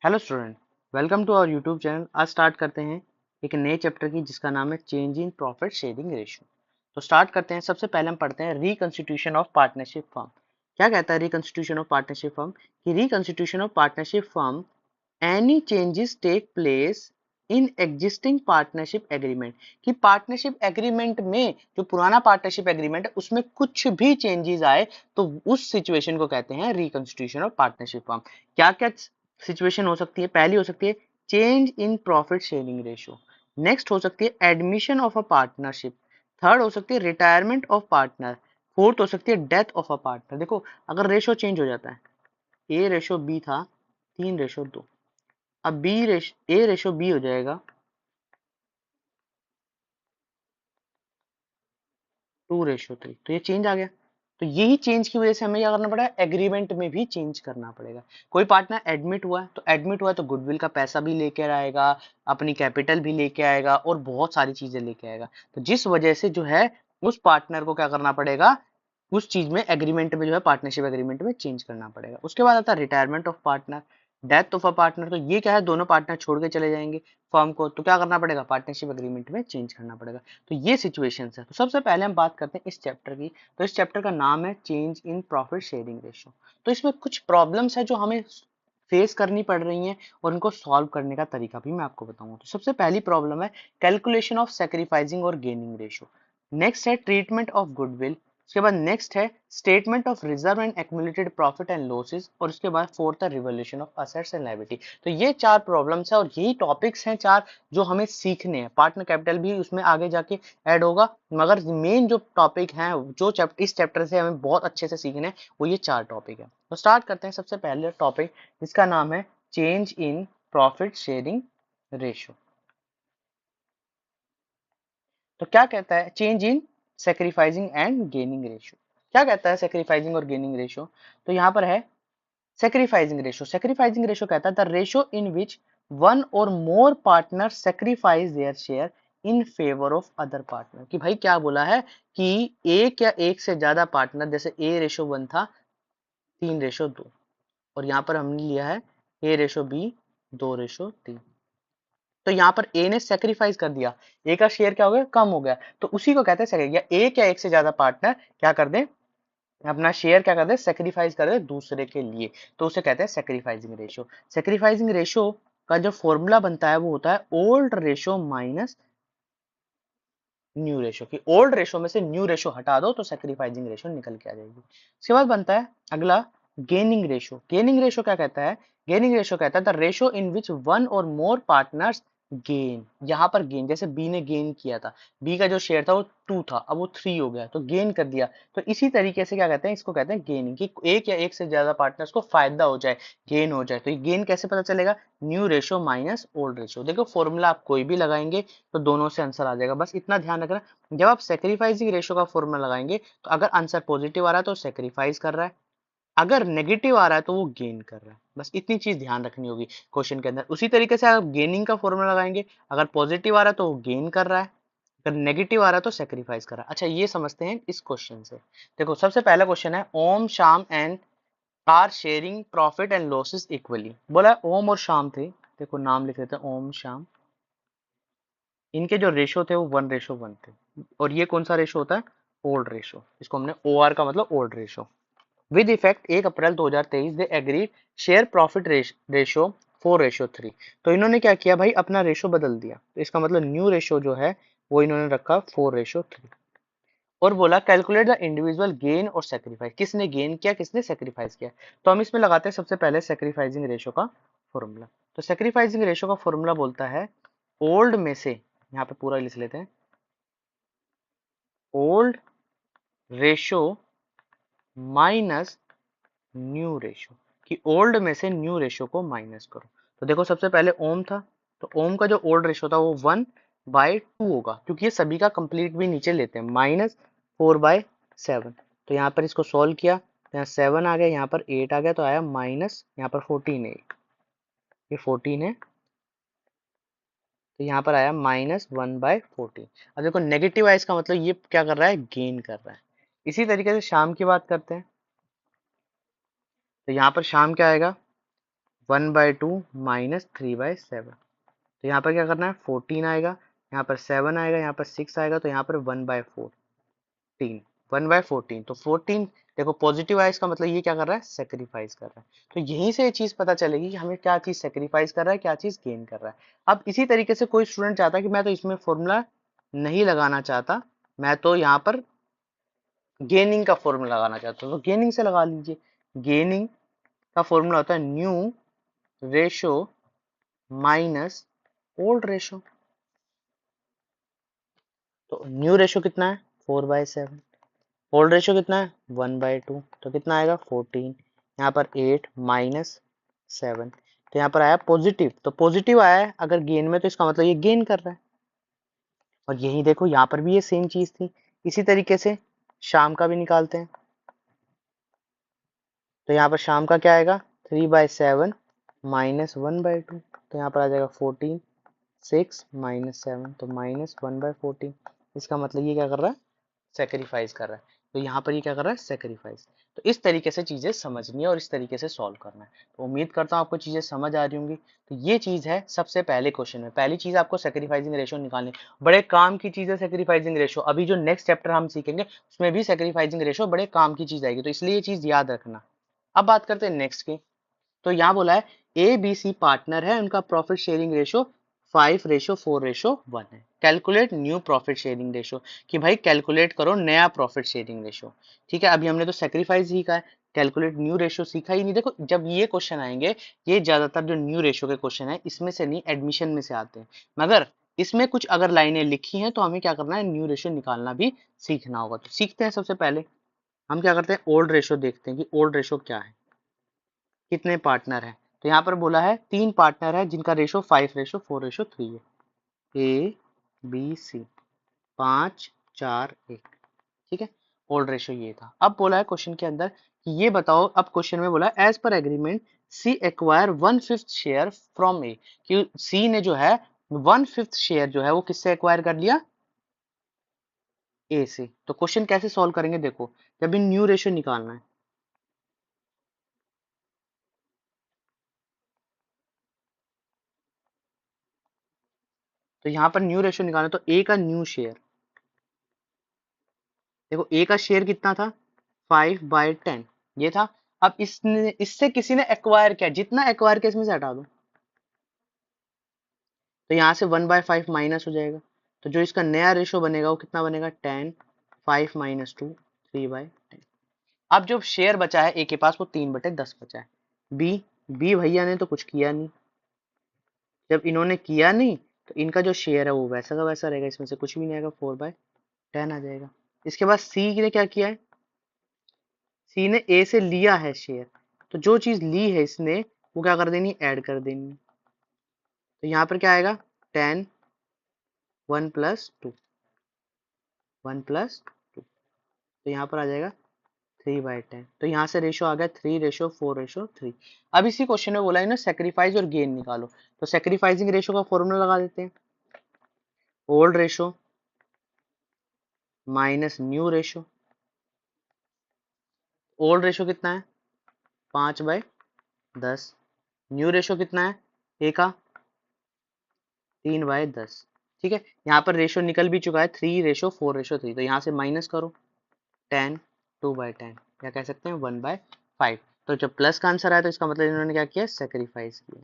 Hello student, welcome to our YouTube channel. आज start करते हैं एक नए चैप्टर की जिसका नाम है change in profit sharing ratio. तो स्टार्ट करते हैं। सबसे पहले हम पढ़ते हैं रिकंस्टिट्यूशन ऑफ पार्टनरशिप फर्म। क्या कहता है रिकंस्टिट्यूशन ऑफ पार्टनरशिप फर्म? कि reconstitution of partnership firm any changes take place in existing partnership agreement. कि पार्टनरशिप एग्रीमेंट में जो पुराना पार्टनरशिप एग्रीमेंट है उसमें कुछ भी चेंजेस आए तो उस सिचुएशन को कहते हैं रिकंस्टिट्यूशन ऑफ पार्टनरशिप फर्म। क्या क्या सिचुएशन हो सकती है? पहली हो सकती है change in profit sharing ratio. Next हो सकती है admission of a partnership. Third हो सकती है रिटायरमेंट ऑफ पार्टनर। फोर्थ हो सकती है डेथ ऑफ अ पार्टनर। देखो, अगर रेशो चेंज हो जाता है, ए रेशो बी था 3:2, अब ए रेशो बी हो जाएगा 2:3, तो ये चेंज आ गया। तो यही चेंज की वजह से हमें क्या करना पड़ा, एग्रीमेंट में भी चेंज करना पड़ेगा। कोई पार्टनर एडमिट हुआ है तो गुडविल का पैसा भी लेके आएगा, अपनी कैपिटल भी लेके आएगा और बहुत सारी चीजें लेके आएगा। तो जिस वजह से जो है उस पार्टनर को क्या करना पड़ेगा, उस चीज में एग्रीमेंट में जो है पार्टनरशिप एग्रीमेंट में चेंज करना पड़ेगा। उसके बाद आता है retirement of partner, death of a partner. तो ये क्या है, दोनों पार्टनर छोड़ के चले जाएंगे फर्म को, तो क्या करना पड़ेगा, पार्टनरशिप एग्रीमेंट में चेंज करना पड़ेगा। तो ये सिचुएशन है। तो सबसे पहले हम बात करते हैं इस चैप्टर की। तो इस चैप्टर का नाम है change in profit sharing ratio. तो इसमें कुछ प्रॉब्लम्स है जो हमें फेस करनी पड़ रही हैं और उनको सॉल्व करने का तरीका भी मैं आपको बताऊंगा। तो सबसे पहली प्रॉब्लम है कैलकुलेशन ऑफ सैक्रिफाइसिंग और गेनिंग रेशियो। नेक्स्ट है ट्रीटमेंट ऑफ गुडविल। उसके बाद नेक्स्ट है statement of reserve and accumulated profit and losses. और उसके बाद फोर्थ है revolution of assets and liability. तो ये चार प्रॉब्लम्स है और यही टॉपिक्स हैं चार जो हमें सीखने हैं। पार्टनर कैपिटल भी उसमें आगे जाके ऐड होगा, मगर मेन जो टॉपिक है जो इस चैप्टर से हमें बहुत अच्छे से सीखने हैं वो ये चार टॉपिक है। तो स्टार्ट करते हैं सबसे पहले टॉपिक जिसका नाम है change in profit sharing ratio. तो क्या कहता है change in sacrificing and gaining ratio? क्या कहता है सेक्रीफाइसिंग और गेनिंग रेशियो? तो यहाँ पर है सेक्रीफाइसिंग रेशियो। सेक्रीफाइसिंग रेशियो कहता है the ratio in which one or more partner sacrifice their share in favour of other partner. कि भाई क्या बोला है कि एक या एक से ज्यादा पार्टनर, जैसे A:1 था 3:2, और यहाँ पर हमने लिया है A:B 2:3। तो यहाँ पर ए ने सेक्रीफाइस कर दिया, ए का शेयर क्या हो गया, कम हो गया, तो उसी को कहते हैं सेक्रीफाइस। या एक या एक से ज्यादा पार्टनर क्या कर दे, अपना शेयर क्या कर दे, सेक्रीफाइस कर दे दूसरे के लिए, तो उसे कहते हैं सेक्रीफाइसिंग रेशियो। सेक्रीफाइसिंग रेशियो का जो फॉर्मूला बनता है वो होता है old ratio minus new ratio. की ओल्ड रेशियो में से न्यू रेशियो हटा दो तो सेक्रीफाइसिंग रेशियो निकल के आ जाएगी। उसके बाद बनता है अगला गेनिंग रेशियो। गेनिंग रेशियो क्या कहता है, गेनिंग रेशियो कहता है the ratio in which one or more partners gain. यहाँ पर गेन, जैसे बी ने गेन किया था, बी का जो शेयर था वो 2 था, अब वो 3 हो गया, तो गेन कर दिया। तो इसी तरीके से क्या कहते हैं, इसको कहते हैं गेनिंग। कि एक या एक से ज्यादा पार्टनर्स को फायदा हो जाए, गेन हो जाए। तो ये गेन कैसे पता चलेगा, new ratio minus old ratio. देखो फॉर्मूला आप कोई भी लगाएंगे तो दोनों से आंसर आ जाएगा। बस इतना ध्यान रखना, जब आप सेक्रीफाइसिंग रेशियो का फॉर्मूला लगाएंगे तो अगर आंसर पॉजिटिव आ रहा है तो सेक्रीफाइस कर रहा है, अगर नेगेटिव आ रहा है तो वो गेन कर रहा है। बस इतनी चीज ध्यान रखनी होगी क्वेश्चन के अंदर। उसी तरीके से आप गेनिंग का फॉर्मूला लगाएंगे, अगर पॉजिटिव आ रहा है तो वो गेन कर रहा है, अगर नेगेटिव आ रहा है तो सेक्रीफाइस कर रहा है। अच्छा, ये समझते हैं इस क्वेश्चन से। देखो सबसे पहला क्वेश्चन है Om Shyam and are sharing profit and losses equally. बोला है ओम और शाम थे, देखो नाम लिख देते हैं ओम शाम, इनके जो रेशो थे वो 1:1 थे। और ये कौन सा रेशो होता है, ओल्ड रेशो। इसको हमने ओ आर का मतलब old ratio. With effect 1 April 2023 they agree share profit ratio 4:3। तो इन्होंने क्या किया भाई, अपना रेशो बदल दिया, तो इसका मतलब न्यू रेशो जो है वो इन्होंने रखा 4:3। और बोला कैलकुलेट द इंडिविजुअल गेन और सेक्रीफाइस, किसने गेन किया किसने सेक्रीफाइस किया। तो हम इसमें लगाते हैं सबसे पहले सेक्रीफाइसिंग रेशो का फॉर्मूला। तो सेक्रीफाइसिंग रेशो का फॉर्मूला बोलता है ओल्ड में से, यहाँ पे पूरा लिख लेते हैं, old ratio minus new ratio. कि ओल्ड में से न्यू रेशो को माइनस करो। तो देखो सबसे पहले ओम था, तो ओम का जो ओल्ड रेशो था वो 1/2 होगा, क्योंकि ये सभी का कंप्लीट भी नीचे लेते हैं, -4/7। तो यहाँ पर इसको सोल्व किया तो यहाँ 7 आ गया, यहाँ पर 8 आ गया, तो आया माइनस, यहाँ पर 14 है, ये 14 है, तो यहाँ पर आया -1/14। अब देखो नेगेटिव है, इसका मतलब ये क्या कर रहा है, गेन कर रहा है। इसी तरीके से शाम की बात करते हैं। तो यहाँ पर शाम क्या आएगा, 1/2 माइनस 3/7। तो यहाँ पर क्या करना है, 14 आएगा, यहाँ पर 7 आएगा, यहाँ पर 6 आएगा, तो यहाँ पर 1/14, 1/14। तो 14 देखो पॉजिटिव आया, इसका मतलब ये क्या कर रहा है, सेक्रीफाइस कर रहा है। तो यहीं से ये चीज पता चलेगी कि हमें क्या चीज सेक्रीफाइस कर रहा है, क्या चीज गेन कर रहा है। अब इसी तरीके से कोई स्टूडेंट चाहता है कि मैं तो इसमें फॉर्मूला नहीं लगाना चाहता, मैं तो यहाँ पर गेनिंग का फॉर्मूला लगाना चाहता हूँ, तो गेनिंग से लगा लीजिए। गेनिंग का फॉर्मूला होता है new ratio minus old ratio. तो न्यू रेशो कितना है, 4/7। ओल्ड रेशो कितना है, 1/2। तो कितना आएगा, 14। यहाँ पर 8 माइनस 7, तो यहाँ पर आया पॉजिटिव। तो पॉजिटिव आया है अगर गेन में, तो इसका मतलब ये गेन कर रहा है। और यही देखो यहाँ पर भी ये सेम चीज थी। इसी तरीके से शाम का भी निकालते हैं। तो यहाँ पर शाम का क्या आएगा, 3/7 माइनस 1/2। तो यहाँ पर आ जाएगा 14, 6 माइनस 7, तो -1/14। इसका मतलब ये क्या कर रहा है, सेक्रीफाइस कर रहा है। तो यहाँ पर ये क्या कर रहा है, सेक्रीफाइस। तो इस तरीके से चीजें समझनी है और इस तरीके से सॉल्व करना है। तो उम्मीद करता हूँ आपको चीजें समझ आ रही होंगी। तो ये चीज है सबसे पहले क्वेश्चन में, पहली चीज आपको सेक्रीफाइसिंग रेशो निकालनी। बड़े काम की चीज है सेक्रीफाइसिंग रेशो। अभी जो नेक्स्ट चैप्टर हम सीखेंगे उसमें भी सेक्रीफाइसिंग रेशो बड़े काम की चीज आएगी, तो इसलिए ये चीज याद रखना। अब बात करते हैं नेक्स्ट की। तो यहाँ बोला है ए बी सी पार्टनर है, उनका प्रॉफिट शेयरिंग रेशो 5:4:1 है। Calculate new profit sharing ratio, कि भाई कैलकुलेट करो नया प्रॉफिट शेयरिंग रेशो। ठीक है, अभी हमने तो सेक्रीफाइस सीखा है, कैलकुलेट न्यू रेशो सीखा ही नहीं। देखो जब ये क्वेश्चन आएंगे, ये ज्यादातर जो न्यू रेशो के क्वेश्चन है इसमें से नहीं, एडमिशन में से आते हैं। मगर इसमें कुछ अगर लाइनें लिखी हैं तो हमें क्या करना है, न्यू रेशो निकालना भी सीखना होगा। तो सीखते हैं। सबसे पहले हम क्या करते हैं, ओल्ड रेशो देखते हैं कि ओल्ड रेशो क्या है, कितने पार्टनर हैं। तो यहाँ पर बोला है 3 पार्टनर है जिनका रेशो 5:4:3 है। A B C, 5:4:1। ठीक है, ओल्ड रेशो ये था। अब बोला है क्वेश्चन के अंदर कि ये बताओ, अब क्वेश्चन में बोला एज पर agreement C acquire 1/5 share from A, कि सी ने जो है 1/5 शेयर जो है वो किससे एक्वायर कर लिया, ए से। तो क्वेश्चन कैसे सॉल्व करेंगे, देखो जब इन न्यू रेशो निकालना है, तो यहाँ पर न्यू रेशो निकालना, तो ए का न्यू शेयर, देखो ए का शेयर कितना था, 5/10 ये था। अब इसने, इससे किसी ने एक्वायर किया, जितना एक्वायर किया इसमें से हटा दो, तो यहाँ से 1/5 माइनस हो जाएगा। तो जो इसका नया रेशो बनेगा वो कितना बनेगा, 10, 5 माइनस 2, 3/10। अब जो शेयर बचा है ए के पास वो 3/10 बचा है। बी, बी भैया ने तो कुछ किया नहीं, जब इन्होंने किया नहीं तो इनका जो शेयर है वो वैसा का वैसा रहेगा, इसमें से कुछ भी नहीं आएगा, 4/10 आ जाएगा। इसके बाद सी ने क्या किया है, सी ने ए से लिया है शेयर, तो जो चीज ली है इसने वो क्या कर देनी, ऐड कर देनी। तो यहाँ पर क्या आएगा, 10, 1+2, 1+2। तो यहाँ पर आ जाएगा 3/10। तो यहाँ से रेशो आ गया 3:4:3। अब इसी क्वेश्चन में बोला है ना सेक्रीफाइस और गेन निकालो, तो सेक्रीफाइसिंग रेशो का फॉर्मूला लगा देते हैं, old ratio minus new ratio. Old ratio कितना है, 5/10। न्यू रेशो कितना है, ए का 3/10। ठीक है, यहाँ पर रेशो निकल भी चुका है, 3:4:3। तो यहाँ से माइनस करो, 10, 2/10, या कह सकते हैं 1/5। तो जब प्लस का आंसर आया तो इसका मतलब इन्होंने क्या किया, सेक्रीफाइस किया।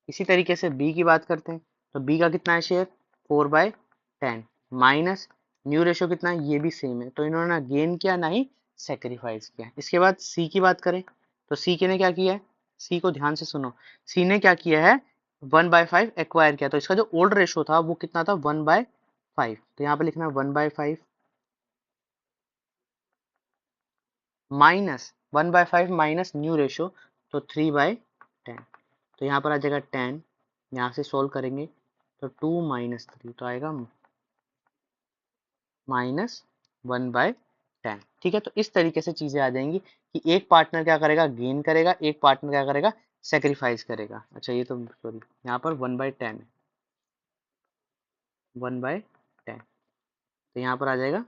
इसी तरीके से बी की बात करते हैं। तो बी का कितना है शेयर, 4/10 माइनस न्यू रेशो कितना है, ये भी सेम है। तो इन्होंने ना गेन किया ना ही सेक्रीफाइस किया। इसके बाद सी की बात करें, तो सी के ने क्या किया है, सी को ध्यान से सुनो। सी ने क्या किया है, 1/5 एक्वायर किया। तो इसका जो ओल्ड रेशो था वो कितना था, 1/5। तो यहाँ पे लिखना है 1/5 माइनस 1/5 माइनस न्यू रेशो, तो 3/10। तो यहाँ पर आ जाएगा 10, यहाँ से सोल्व करेंगे तो 2 माइनस 3, तो आएगा -1/10। ठीक है, तो इस तरीके से चीजें आ जाएंगी कि एक पार्टनर क्या करेगा, गेन करेगा, एक पार्टनर क्या करेगा, सेक्रीफाइस करेगा। अच्छा ये तो सॉरी, यहाँ पर 1/10 है, 1/10। तो यहाँ पर आ जाएगा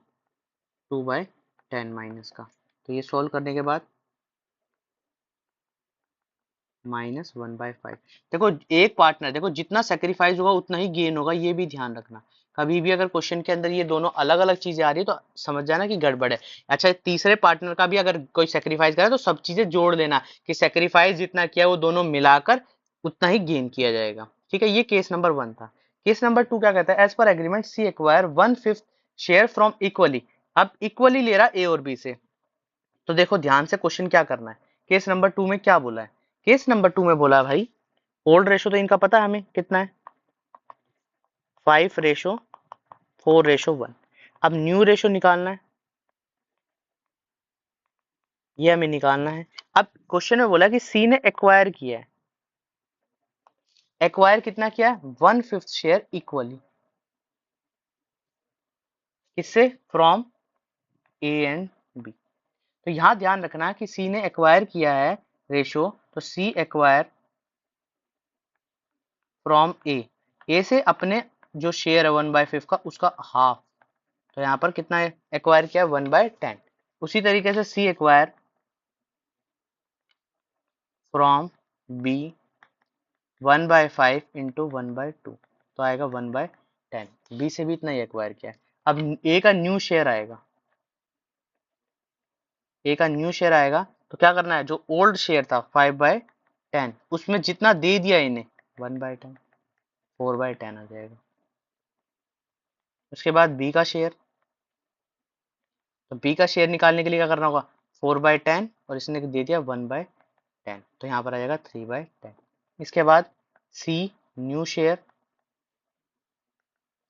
2/10 माइनस का। तो ये सोल्व करने के बाद -1/5। देखो एक पार्टनर, देखो जितना सेक्रीफाइस होगा उतना ही गेन होगा, ये भी ध्यान रखना। कभी भी अगर क्वेश्चन के अंदर ये दोनों अलग अलग चीजें आ रही है तो समझ जाना कि गड़बड़ है। अच्छा, तीसरे पार्टनर का भी अगर कोई सेक्रीफाइस करे तो सब चीजें जोड़ लेना कि सेक्रीफाइस जितना किया वो दोनों मिलाकर उतना ही गेन किया जाएगा। ठीक है, ये केस नंबर 1 था। केस नंबर 2 क्या कहता है, एज पर agreement C acquire 1/5 share from equally. अब इक्वली ले रहा ए और बी से, तो देखो ध्यान से क्वेश्चन क्या करना है। केस नंबर 2 में क्या बोला है, केस नंबर 2 में बोला है भाई ओल्ड रेशो तो इनका पता है हमें कितना है, 5:4:1। अब न्यू रेशो निकालना है, ये हमें निकालना है। अब क्वेश्चन में बोला कि सी ने एक्वायर किया है, एक्वायर कितना किया है, 1/5 शेयर इक्वली, किससे, फ्रॉम ए एंड बी। तो यहां ध्यान रखना कि सी ने एक्वायर किया है रेशो, तो सी एक्वायर फ्रॉम ए से अपने जो शेयर है 1/5 का उसका हाफ, तो यहाँ पर कितना एक्वायर किया है, 1/10। उसी तरीके से सी एक्वायर फ्रॉम बी 1/5 इंटू 1/2, तो आएगा 1/10। बी से भी इतना ही एक्वायर किया है। अब ए का न्यू शेयर आएगा, ए का न्यू शेयर आएगा, तो क्या करना है, जो ओल्ड शेयर था 5/10 उसमें जितना दे दिया इन्हें 1/10, 4/10 आ जाएगा। उसके बाद बी का शेयर, तो बी का शेयर निकालने के लिए क्या करना होगा, 4/10 और इसने दे दिया 1/10, तो यहाँ पर आ जाएगा 3/10। इसके बाद सी न्यू शेयर,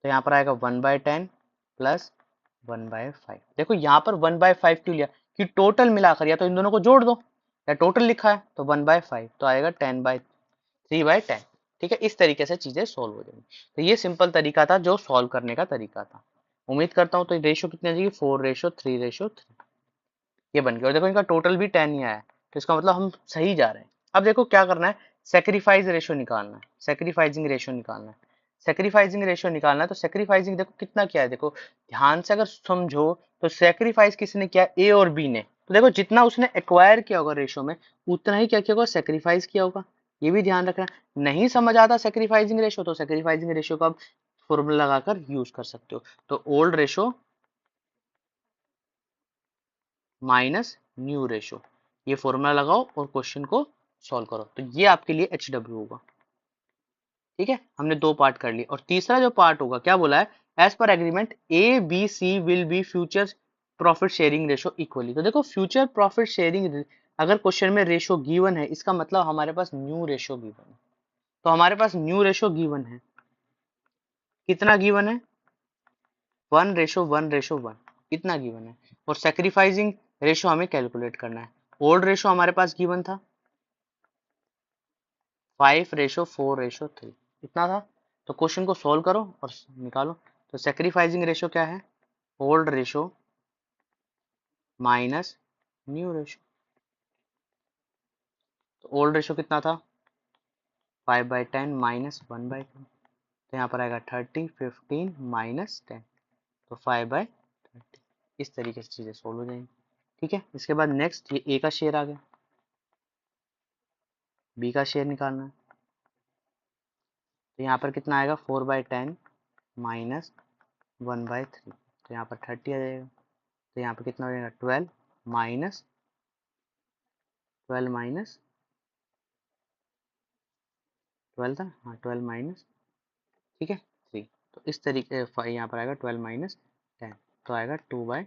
तो यहाँ पर आएगा 1/10 प्लस 1/5। देखो यहाँ पर 1/5 क्यों लिया, कि टोटल मिलाकर या तो इन दोनों को जोड़ दो, या टोटल लिखा है तो 1/5, तो आएगा 3/10। ठीक है, इस तरीके से चीजें सॉल्व हो जाएंगी। तो ये सिंपल तरीका था जो सॉल्व करने का तरीका था। उम्मीद करता हूँ तो रेशो कितनी आ जाएगी, 4:3:3। ये बन गया, और देखो इनका टोटल भी 10 ही आया है, तो इसका मतलब हम सही जा रहे हैं। अब देखो क्या करना है, सेक्रीफाइस रेशो निकालना है, सेक्रीफाइजिंग रेशो निकालना है। सेक्रीफाइजिंग रेशो निकालना है, तो सेक्रीफाइजिंग देखो कितना किया है, देखो ध्यान से अगर समझो तो सेक्रीफाइस किसने किया, ए और बी ने। तो देखो जितना उसने एक्वायर किया होगा रेशो में उतना ही क्या किया होगा, सेक्रीफाइस किया होगा। ये भी ध्यान रखना। नहीं समझ आता सेक्रीफाइजिंग रेशो, तो सेक्रीफाइजिंग रेशो का आप फॉर्मूला लगाकर यूज कर सकते हो। तो old ratio minus new ratio, ये फॉर्मूला लगाओ और क्वेश्चन को सॉल्व करो, तो ये आपके लिए एच डब्ल्यू होगा। ठीक है, हमने 2 पार्ट कर लिए, और तीसरा जो पार्ट होगा क्या बोला है, एज पर agreement A B C will be future profit sharing ratio equally. तो देखो फ्यूचर प्रॉफिट शेयरिंग अगर क्वेश्चन में रेशो गिवन है, इसका मतलब हमारे पास न्यू रेशो गिवन है। तो हमारे पास न्यू रेशो गिवन है, कितना गिवन है, 1:1:1, इतना गिवन है। और सेक्रीफाइसिंग रेशो हमें कैलकुलेट करना है। ओल्ड रेशो हमारे पास गिवन था 5:4:3, इतना था। तो क्वेश्चन को सोल्व करो और निकालो। तो सेक्रीफाइसिंग रेशो क्या है, old ratio minus new ratio. तो ओल्ड रेशो कितना था, 5/10 माइनस 1/2, तो यहाँ पर आएगा 30, 15 माइनस 10, तो 5/30। इस तरीके से चीजें सोल्व हो जाएंगी। ठीक है, इसके बाद नेक्स्ट ये ए का शेयर आ गया, बी का शेयर निकालना है। तो यहाँ पर कितना आएगा, 4/10 माइनस 1/3, तो यहाँ पर 30 आ जाएगा। तो यहाँ पर कितना हो जाएगा, 12 माइनस 12 माइनस 12 था, हाँ 12 माइनस, ठीक है 3। तो इस तरीके यहाँ पर आएगा 12 माइनस 10, तो आएगा 2/30।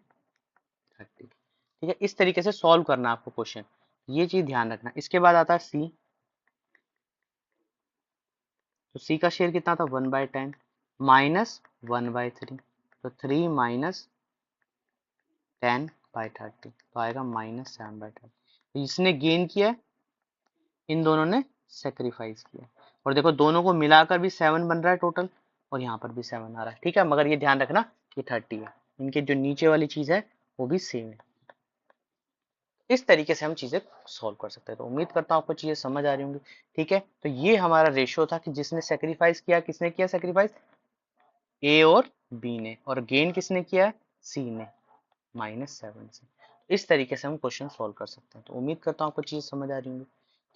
ठीक है, इस तरीके से सॉल्व करना आपको क्वेश्चन, ये चीज ध्यान रखना। इसके बाद आता है सी, तो सी का शेयर कितना था, 1/10 माइनस 1/3, तो 3 माइनस 10/30, तो आएगा -7/30। तो इसने गेन किया, इन दोनों ने सेक्रीफाइस किया, और देखो दोनों को मिलाकर भी 7 बन रहा है टोटल, और यहाँ पर भी 7 आ रहा है। ठीक है, मगर ये ध्यान रखना ये 30 है, इनके जो नीचे वाली चीज है वो भी सेम है। इस तरीके से हम चीजें सॉल्व कर सकते हैं। तो उम्मीद करता हूँ आपको चीजें समझ आ रही होंगी। ठीक है, तो ये हमारा रेशियो था कि जिसने सेक्रीफाइस किया, किसने किया सेक्रीफाइस, ए और बी ने, और गेन किसने किया है, सी ने, -7 से। इस तरीके से हम क्वेश्चन सॉल्व कर सकते हैं। तो उम्मीद करता हूँ आपको चीजें समझ आ रही होंगी।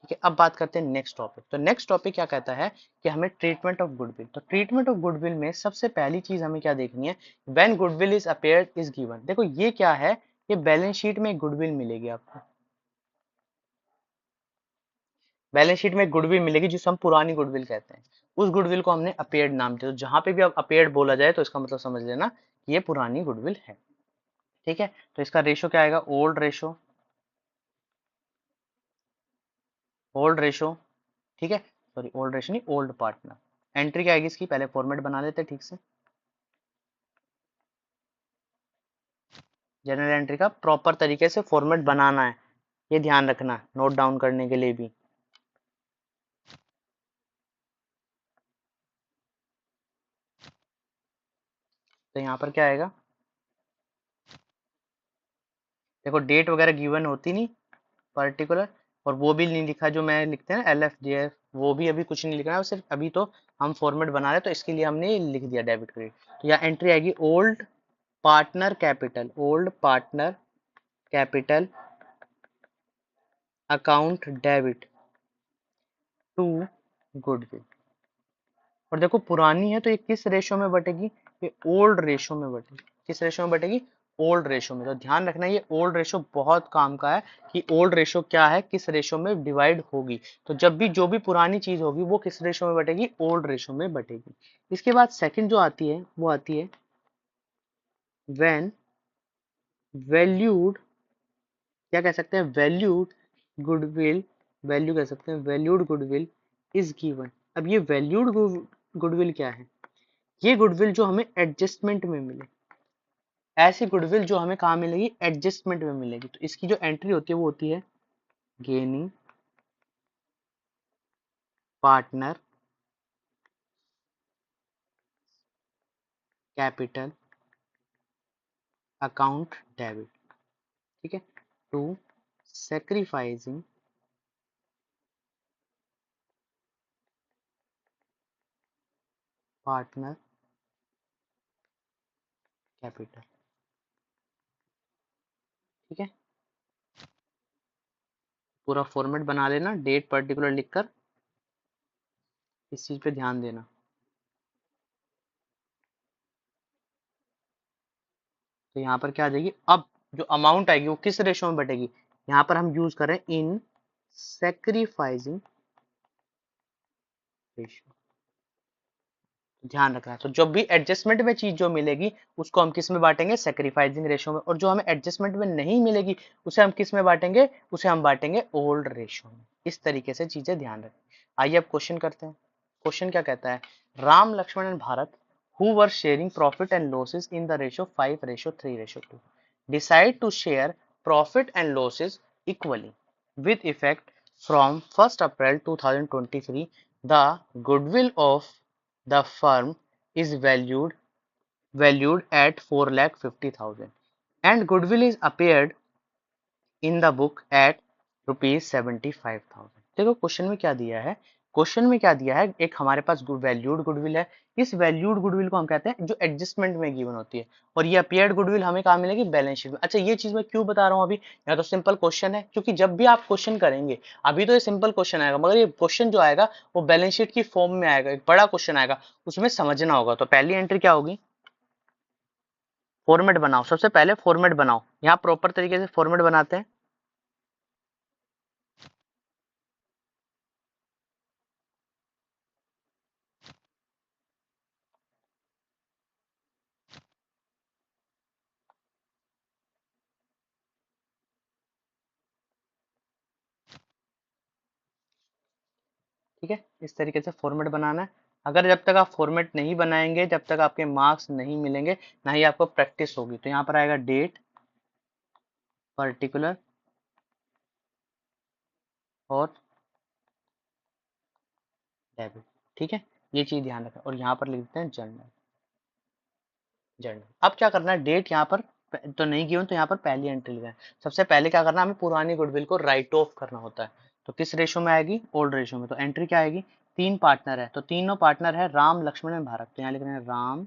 ठीक है, अब बात करते हैं नेक्स्ट टॉपिक। तो नेक्स्ट टॉपिक क्या कहता है कि हमें ट्रीटमेंट ऑफ गुडविल। तो ट्रीटमेंट ऑफ गुडविल में सबसे पहली चीज हमें क्या देखनी है, when goodwill is appeared is given. देखो ये क्या है, ये बैलेंस शीट में गुडविल मिलेगी आपको, बैलेंस शीट में गुडविल मिलेगी जिसे हम पुरानी गुडविल कहते हैं। उस गुडविल को हमने अपेयर्ड नाम दिया। तो जहां पे भी अब अपेयर्ड बोला जाए तो इसका मतलब समझ लेना कि ये पुरानी गुडविल है। ठीक है, तो इसका रेशो क्या आएगा, ओल्ड रेशो, ओल्ड रेशो। ठीक है, सॉरी ओल्ड रेशो नहीं, ओल्ड पार्टनर। एंट्री क्या आएगी इसकी, पहले फॉर्मेट बना लेते हैं ठीक से। जनरल एंट्री का प्रॉपर तरीके से फॉर्मेट बनाना है, ये ध्यान रखना नोट डाउन करने के लिए भी। तो यहाँ पर क्या आएगा, देखो डेट वगैरह गिवन होती नहीं पर्टिकुलर, और वो भी नहीं लिखा जो मैं लिखते हैं एल एफ जे एफ, वो भी अभी कुछ नहीं लिखना है, सिर्फ अभी तो हम फॉर्मेट बना रहे हैं तो इसके लिए हमने लिख दिया डेबिट क्रेडिट। तो यहाँ एंट्री आएगी old partner capital, old partner capital account debit to goodwill. और देखो पुरानी है तो ये किस रेशो में बटेगी, ये ओल्ड रेशो में बटेगी। किस रेशो में बटेगी, ओल्ड रेशो में। तो ध्यान रखना ये ओल्ड रेशो बहुत काम का है कि ओल्ड रेशो क्या है, किस रेशो में डिवाइड होगी। तो जब भी जो भी पुरानी चीज होगी वो किस रेशो में बटेगी, ओल्ड रेशो में बटेगी। इसके बाद सेकंड जो आती है वो आती है व्हेन वैल्यूड, क्या कह सकते हैं, वैल्यूड गुडविल, वैल्यू कह सकते हैं, वैल्यूड गुडविल इज गिवन। अब ये वैल्यूड गुडविल क्या है, ये गुडविल जो हमें एडजस्टमेंट में मिले, ऐसी गुडविल जो हमें कहाँ मिलेगी, एडजस्टमेंट में मिलेगी। तो इसकी जो एंट्री होती है वो होती है gaining partner capital account debit. ठीक है, टू सेक्रीफाइसिंग पार्टनर कैपिटल। ठीक है, पूरा फॉर्मेट बना लेना, डेट पर्टिकुलर लिखकर, इस चीज पे ध्यान देना। तो यहाँ पर क्या आ जाएगी, अब जो अमाउंट आएगी वो किस रेशो में बटेगी, यहाँ पर हम यूज कर रहे हैं इन सेक्रीफाइसिंग रेशो। ध्यान रखना है, तो जब भी एडजस्टमेंट में चीज जो मिलेगी उसको हम किस में बांटेंगे, सेक्रीफाइसिंग रेशो में। और जो हमें एडजस्टमेंट में नहीं मिलेगी उसे हम किस में बांटेंगे, उसे हम बांटेंगे ओल्ड रेशो में। इस तरीके से चीजें ध्यान रखें। आइए अब क्वेश्चन करते हैं। क्वेश्चन क्या कहता है, Ram Lakshman and Bharat who were sharing profit and losses in the ratio 5:3:2 decide to share profit and losses equally with effect from 1st April 2023, the goodwill of the firm is valued at 4,50,000 and goodwill is appeared in the book at ₹75,000। देखो question में क्या दिया है, question में क्या दिया है, एक हमारे पास वैल्यूड गुडविल है। इस वैल्यूड गुडविल को हम कहते हैं जो एडजस्टमेंट में गिवन होती है, और ये अपियर्ड गुडविल हमें कहाँ मिलेगी, बैलेंस शीट में। अच्छा ये चीज मैं क्यों बता रहा हूँ अभी, यहाँ तो सिंपल क्वेश्चन है, क्योंकि जब भी आप क्वेश्चन करेंगे, अभी तो ये सिंपल क्वेश्चन आएगा, मगर ये क्वेश्चन जो आएगा वो बैलेंस शीट की फॉर्म में आएगा, एक बड़ा क्वेश्चन आएगा, उसमें समझना होगा। तो पहली एंट्री क्या होगी, फॉर्मेट बनाओ, सबसे पहले फॉर्मेट बनाओ। यहाँ प्रॉपर तरीके से फॉर्मेट बनाते हैं। ठीक है, इस तरीके से फॉर्मेट बनाना है। अगर जब तक आप फॉर्मेट नहीं बनाएंगे, जब तक आपके मार्क्स नहीं मिलेंगे, ना ही आपको प्रैक्टिस होगी। तो यहाँ पर आएगा डेट पर्टिकुलर और डेबिट। ठीक है, ये चीज ध्यान रखें। और यहाँ पर लिख देते हैं जर्नल, जर्नल। अब क्या करना है, डेट यहाँ पर तो नहीं गिवन, तो यहाँ पर पहली एंट्री लिखा है। सबसे पहले क्या करना है, हमें पुरानी गुडविल को राइट ऑफ करना होता है। तो किस रेशो में आएगी, ओल्ड रेशो में। तो एंट्री क्या आएगी, तीन पार्टनर है तो तीनों पार्टनर है राम लक्ष्मण एंड भारत। तो यहाँ लिख रहे हैं Ram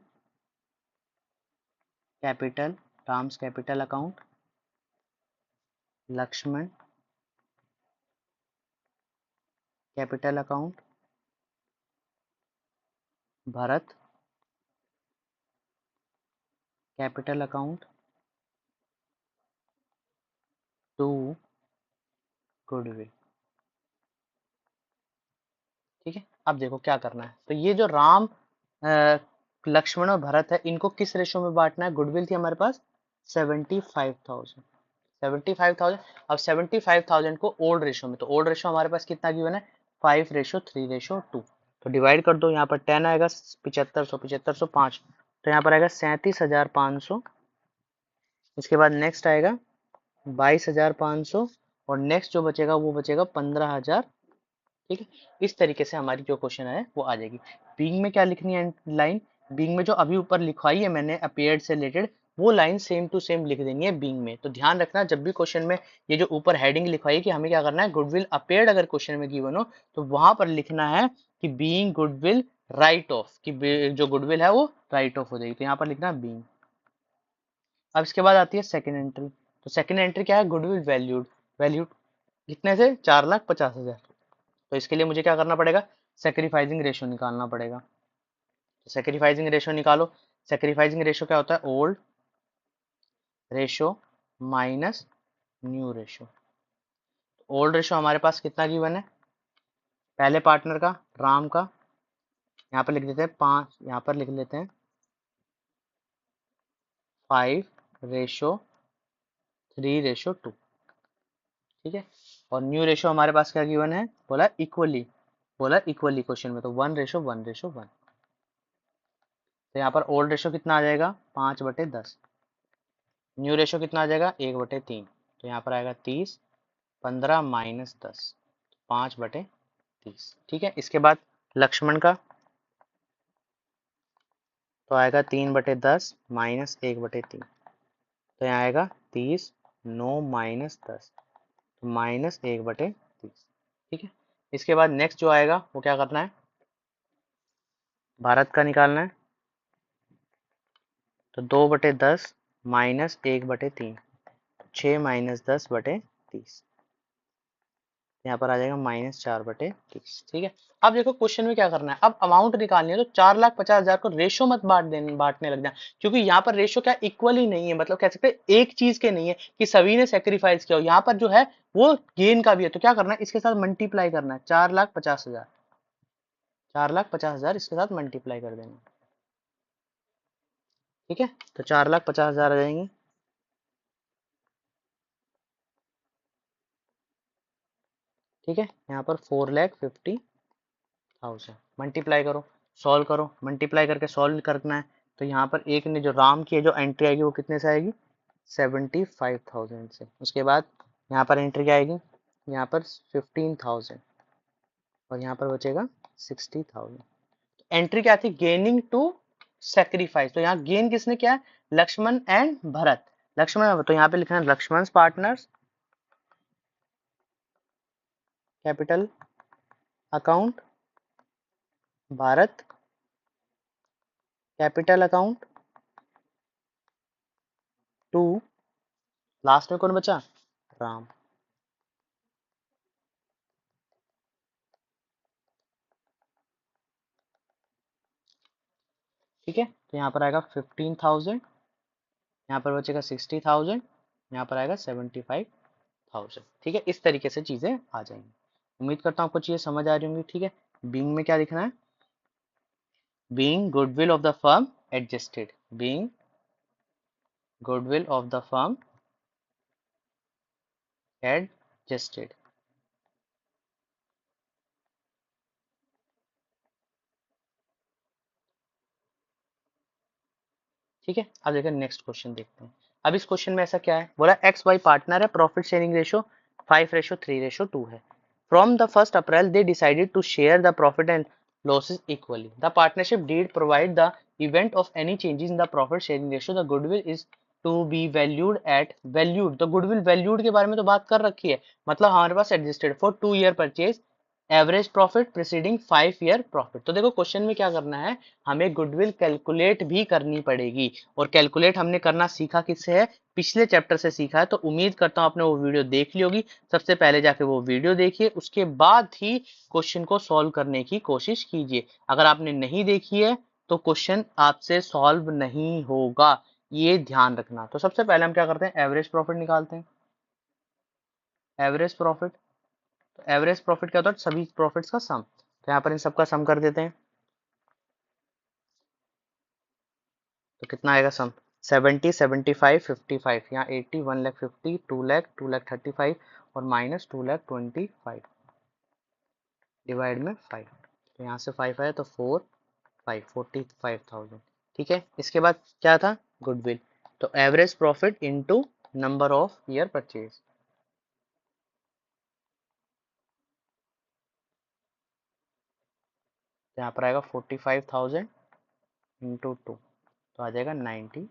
capital, Ram's capital account, Lakshman capital account Bharat, capital account to goodwill. ठीक है, अब देखो क्या करना है। तो ये जो राम, लक्ष्मण और भरत है, इनको किस रेशो में बांटना है। गुडविल थी हमारे पास 75,000, 75,000। अब 75,000 को ओल्ड रेशो में, तो ओल्ड रेशो हमारे पास कितना गिवन है, 5:3:2। तो डिवाइड कर दो, यहाँ पर 10 आएगा, 7500, 7500 5, तो यहाँ पर आएगा 37,500। इसके बाद नेक्स्ट आएगा 22,500, और नेक्स्ट जो बचेगा वो बचेगा 15,000। ठीक है, इस तरीके से हमारी जो क्वेश्चन है वो आ जाएगी। बीइंग में क्या लिखनी है लाइन, बीइंग में जो अभी ऊपर लिखवाई है मैंने अपीयर्ड से रिलेटेड, वो लाइन सेम टू सेम लिख देनी है बीइंग में। तो ध्यान रखना, जब भी क्वेश्चन में ये जो ऊपर हेडिंग लिखवाई है कि हमें क्या करना है, गुडविल अपीयर्ड अगर क्वेश्चन में गिवन हो तो वहां पर लिखना है कि बीइंग गुडविल राइट ऑफ, कि जो गुडविल है वो राइट ऑफ हो जाएगी, तो यहाँ पर लिखना है बीइंग। अब इसके बाद आती है सेकेंड एंट्री। तो सेकेंड एंट्री क्या है, गुडविल वैल्यूड, वैल्यूड कितने से, 4,50,000। तो इसके लिए मुझे क्या करना पड़ेगा, सेक्रीफाइसिंग रेशियो निकालना पड़ेगा। तो सेक्रीफाइसिंग रेशियो निकालो। सेक्रीफाइसिंग रेशियो क्या होता है, old ratio minus new ratio. Old ratio हमारे पास कितना गिवन है, पहले पार्टनर का राम का, यहाँ पर लिख देते हैं 5, यहाँ पर लिख लेते हैं 5:3:2। ठीक है, और न्यू रेशियो हमारे पास क्या गिवन है, बोला इक्वली, बोला इक्वली क्वेश्चन में, तो 1:1:1। तो यहाँ पर ओल्ड रेशियो कितना आ जाएगा, 5/10। न्यू रेशियो कितना आ जाएगा, 1/3। तो यहाँ पर आएगा 30, 15 माइनस 10, 5/30। ठीक है, इसके बाद लक्ष्मण का, तो आएगा 3/10 माइनस 1/3। तो यहाँ आएगा 30, 9 माइनस 10, तो माइनस 1/30। ठीक है, इसके बाद नेक्स्ट जो आएगा वो क्या करना है, भारत का निकालना है। तो 2/10 माइनस 1/3, 6 माइनस 10/30। यहाँ पर आ जाएगा -4/30। ठीक है, अब देखो क्वेश्चन में क्या करना है, अब अमाउंट निकालनी है। तो 4,50,000 को रेशो मत बांटने लग जाए, क्योंकि यहाँ पर रेशो क्या इक्वल ही नहीं है, मतलब कह सकते हैं एक चीज के नहीं है कि सभी ने सेक्रीफाइस किया हो। यहाँ पर जो है वो गेन का भी है, तो क्या करना है, इसके साथ मल्टीप्लाई करना है, 4,50,000, 4,50,000 इसके साथ मल्टीप्लाई कर देना। ठीक है, तो 4,50,000 आ जाएंगे। ठीक है, यहाँ पर 4,50,000 मल्टीप्लाई करो, सॉल्व करो, मल्टीप्लाई करके सॉल्व करना है। तो यहाँ पर एक ने जो राम की है जो एंट्री आएगी वो कितने से आएगी, 75,000 से। उसके बाद यहाँ पर एंट्री क्या आएगी, यहाँ पर 15,000, और यहाँ पर बचेगा 60,000। एंट्री क्या थी, गेनिंग टू सेक्रीफाइस। तो यहाँ गेन किसने किया है, लक्ष्मण एंड भरत। लक्ष्मण, तो यहाँ पे लिखना है Lakshman partners capital account, Bharat capital account to, last में कौन बचा, राम। ठीक है, तो यहाँ पर आएगा 15,000, यहाँ पर बचेगा 60,000, यहाँ पर आएगा 75,000। ठीक है, इस तरीके से चीजें आ जाएंगी। उम्मीद करता हूँ आपको चीजें समझ आ रही होंगी। ठीक है, बीइंग में क्या लिखना है, being goodwill of the firm adjusted, being goodwill of the firm adjusted. ठीक है, अब देखिए नेक्स्ट क्वेश्चन देखते हैं। अब इस क्वेश्चन में ऐसा क्या है, बोला एक्स वाई पार्टनर है, प्रॉफिट शेयरिंग रेशो 5:3:2 है। From the 1st April they decided to share the profit and losses equally. The partnership did provide the event of any changes in the profit sharing ratio. The goodwill is to be valued at valued. तो goodwill valued के बारे में तो बात कर रखी है, मतलब हमारे पास adjusted for 2 year purchase average profit preceding 5 year profit. तो देखो क्वेश्चन में क्या करना है, हमें गुडविल कैलकुलेट भी करनी पड़ेगी, और कैलकुलेट हमने करना सीखा किससे है, पिछले चैप्टर से सीखा है। तो उम्मीद करता हूँ आपने वो वीडियो देख ली होगी। सबसे पहले जाके वो वीडियो देखिए, उसके बाद ही क्वेश्चन को सॉल्व करने की कोशिश कीजिए। अगर आपने नहीं देखी है तो क्वेश्चन आपसे सॉल्व नहीं होगा, ये ध्यान रखना। तो सबसे पहले हम क्या करते हैं, एवरेज प्रॉफिट निकालते हैं। एवरेज प्रॉफिट, तो एवरेज प्रॉफिट क्या होता है, सभी प्रॉफिट्स का सम। तो यहाँ पर इन सबका सम कर देते हैं। तो कितना आएगा सम, 70, 75, 55, यहाँ 80, 1,50,000, 2,00,000, 2,35,000 और माइनस 2,25,000 डिवाइड में 5। तो यहाँ से 5 आया तो 45,000। ठीक है, इसके बाद क्या था, गुडविल। तो average profit into number of year purchase. तो यहाँ पर आएगा 45,000 इंटू 2, तो आ जाएगा 90,000।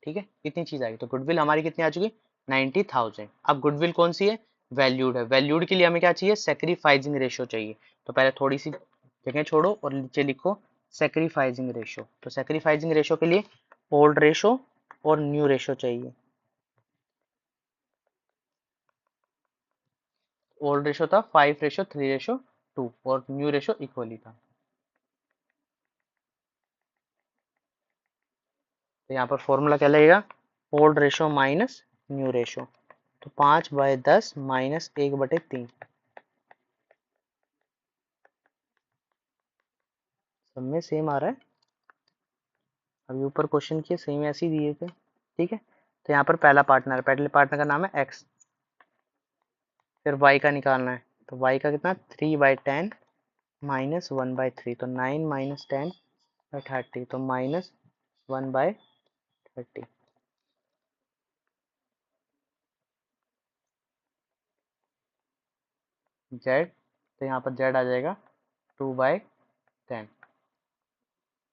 ठीक है, इतनी चीज आई। तो गुडविल हमारी कितनी आ चुकी, 90,000। अब गुडविल कौन सी है, वैल्यूड है। वैल्यूड के लिए हमें क्या चाहिए, सेक्रीफाइसिंग रेशियो चाहिए। तो पहले थोड़ी सी जगह छोड़ो और नीचे लिखो सेक्रीफाइसिंग रेशियो। तो सेक्रीफाइसिंग रेशियो के लिए ओल्ड रेशो और न्यू रेशो चाहिए। ओल्ड रेशो था 5:3:2 और न्यू रेशो इक्वली था। तो यहाँ पर फॉर्मूला क्या लगेगा, old ratio minus new ratio. तो 5/10 माइनस 1/3। सब में सेम आ रहा है, अभी ऊपर क्वेश्चन किए सेम ऐसे ही दिए थे। ठीक है, तो यहाँ पर पहले पार्टनर का नाम है एक्स, फिर वाई का निकालना है। तो वाई का कितना, 3/10 माइनस 1/3, तो 9 माइनस 10/30, तो माइनस 1/30। जेड, तो यहाँ पर जेड आ जाएगा 2/10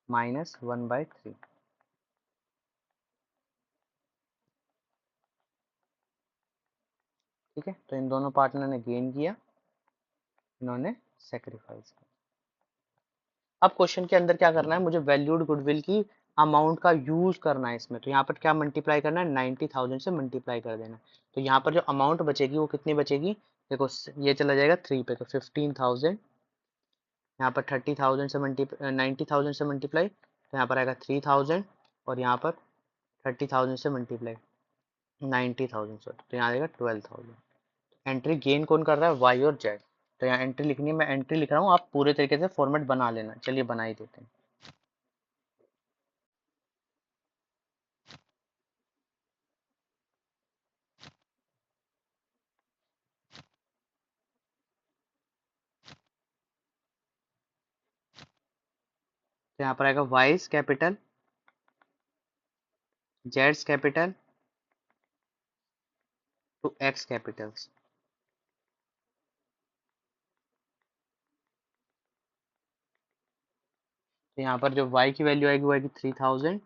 माइनस 1/3। ठीक है, तो इन दोनों पार्टनर ने गेन किया, इन्होंने सेक्रीफाइस किया। अब क्वेश्चन के अंदर क्या करना है, मुझे वैल्यूड गुडविल की अमाउंट का यूज करना है इसमें। तो यहाँ पर क्या मल्टीप्लाई करना है, 90,000 से मल्टीप्लाई कर देना। तो यहाँ पर जो अमाउंट बचेगी वो कितनी बचेगी, देखो ये चला जाएगा 3 पे, तो 15,000। यहाँ पर 30,000 से 90,000 से मल्टीप्लाई, तो यहाँ पर आएगा 3,000, और यहाँ पर 30,000 से मल्टीप्लाई 90,000 से, तो यहाँ आएगा 12,000। एंट्री गेन कौन कर रहा है, वाई और जेड। तो यहाँ एंट्री लिखनी है, मैं एंट्री लिख रहा हूँ, आप पूरे तरीके से फॉर्मेट बना लेना। चलिए बना ही देते हैं। तो यहाँ पर आएगा वाइज कैपिटल, जेड्स कैपिटल टू एक्स कैपिटल्स। तो यहाँ पर जो y की वैल्यू आएगी वो आएगी 3,000,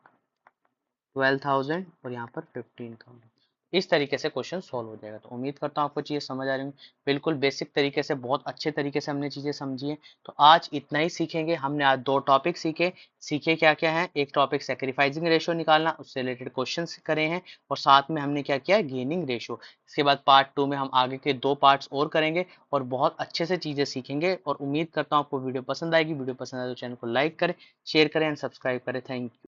12,000 और यहाँ पर 15,000। इस तरीके से क्वेश्चन सॉल्व हो जाएगा। तो उम्मीद करता हूँ आपको चीज़ें समझ आ रही होंगी। बिल्कुल बेसिक तरीके से, बहुत अच्छे तरीके से हमने चीज़ें समझी हैं। तो आज इतना ही सीखेंगे। हमने आज 2 टॉपिक सीखे। सीखे क्या क्या है, एक टॉपिक सेक्रीफाइसिंग रेशियो निकालना, उससे रिलेटेड क्वेश्चन करे हैं, और साथ में हमने क्या किया, गेनिंग रेशियो। इसके बाद पार्ट 2 में हम आगे के 2 पार्ट्स और करेंगे और बहुत अच्छे से चीज़ें सीखेंगे। और उम्मीद करता हूँ आपको वीडियो पसंद आएगी। वीडियो पसंद आए तो चैनल को लाइक करें, शेयर करें एंड सब्सक्राइब करें। Thank you.